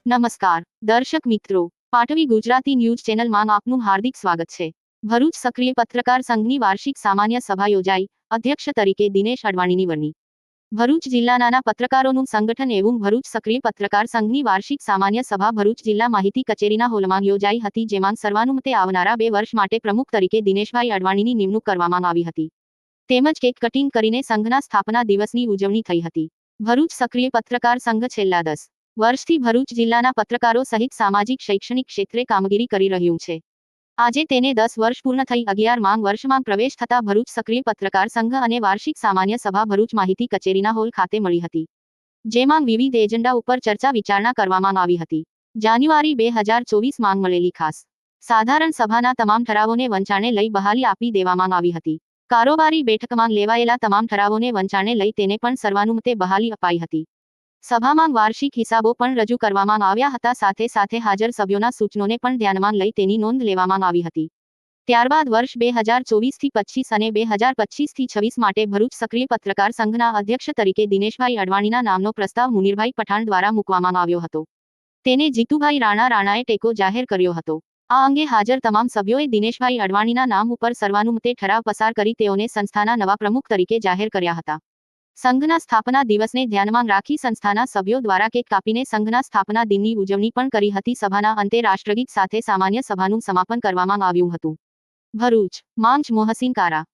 નમસ્કાર દર્શક મિત્રો, પાટવી ગુજરાતી ન્યૂઝ ચેનલમાં આપનું હાર્દિક સ્વાગત છે। ભરૂચ સક્રિય પત્રકાર સંઘની વાર્ષિક સામાન્ય સભા યોજાઈ। અધ્યક્ષ તરીકે દિનેશ અડવાણીની વરણી। ભરૂચ જિલ્લાના પત્રકારોનું સંગઠન એવું ભરૂચ સક્રિય પત્રકાર સંઘની વાર્ષિક સામાન્ય સભા ભરૂચ જિલ્લા માહિતી કચેરીના હોલમાં યોજાઈ હતી, જેમાં સર્વાનુમતે આવનારા 2 વર્ષ માટે પ્રમુખ તરીકે દિનેશભાઈ અડવાણીની નિમણૂક કરવામાં આવી હતી, તેમજ કેક કટિંગ કરીને સંઘના સ્થાપના દિવસની ઉજવણી થઈ હતી। ભરૂચ સક્રિય પત્રકાર સંઘ છેલ્લા 10 વર્ષથી ભરૂચ જિલ્લાના પત્રકારો સહિત સામાજિક શૈક્ષણિક ક્ષેત્રે કામગીરી કરી રહ્યું છે। આજે તેને 10 વર્ષ પૂર્ણ થઈ 11મા વર્ષમાં પ્રવેશ થતા ભરૂચ સક્રિય પત્રકાર સંઘ અને વાર્ષિક સામાન્ય સભા ભરૂચ માહિતી કચેરીના હોલ ખાતે મળી હતી, જેમાં વિવિધ એજન્ડા ઉપર ચર્ચા વિચારણા કરવામાં આવી હતી। જાન્યુઆરી 2024માં મળેલી ખાસ સાધારણ સભાના તમામ ઠરાવોને વંચાણે લઈ બહાલી આપી દેવામાં આવી હતી। કારોબારી બેઠકમાં લેવાયેલા તમામ ઠરાવોને વંચાણે લઈ તેને પણ સર્વાનુમતે બહાલી અપાઈ હતી। સભામાં વાર્ષિક હિસાબો પણ રજૂ કરવામાં આવ્યા હતા, સાથે સાથે હાજર સભ્યોના સૂચનોને પણ ધ્યાનમાં લઈ તેની નોંધ લેવામાં આવી હતી। ત્યારબાદ વર્ષ 2024થી 25 અને 2025થી 26 માટે ભરૂચ સક્રિય પત્રકાર સંઘના અધ્યક્ષ તરીકે દિનેશભાઈ અડવાણીના નામનો પ્રસ્તાવ મુનીરભાઈ પઠાણ દ્વારા મૂકવામાં આવ્યો હતો। તેને જીતુભાઈ રાણાએ ટેકો જાહેર કર્યો હતો। આ અંગે હાજર તમામ સભ્યોએ દિનેશભાઈ અડવાણીના નામ ઉપર સર્વાનુમતે ઠરાવ પસાર કરી તેઓને સંસ્થાના નવા પ્રમુખ તરીકે જાહેર કર્યા હતા। સંઘના સ્થાપના દિવસને ધ્યાનમાં રાખી સંસ્થાના સભ્યો દ્વારા કેક કાપીને સંઘના સ્થાપના દિનની ઉજવણી પણ કરી હતી। સભાના અંતે રાષ્ટ્રગીત સાથે સામાન્ય સભાનું સમાપન કરવામાં આવ્યું હતું। ભરૂચ માંચ મોહસિન કારા।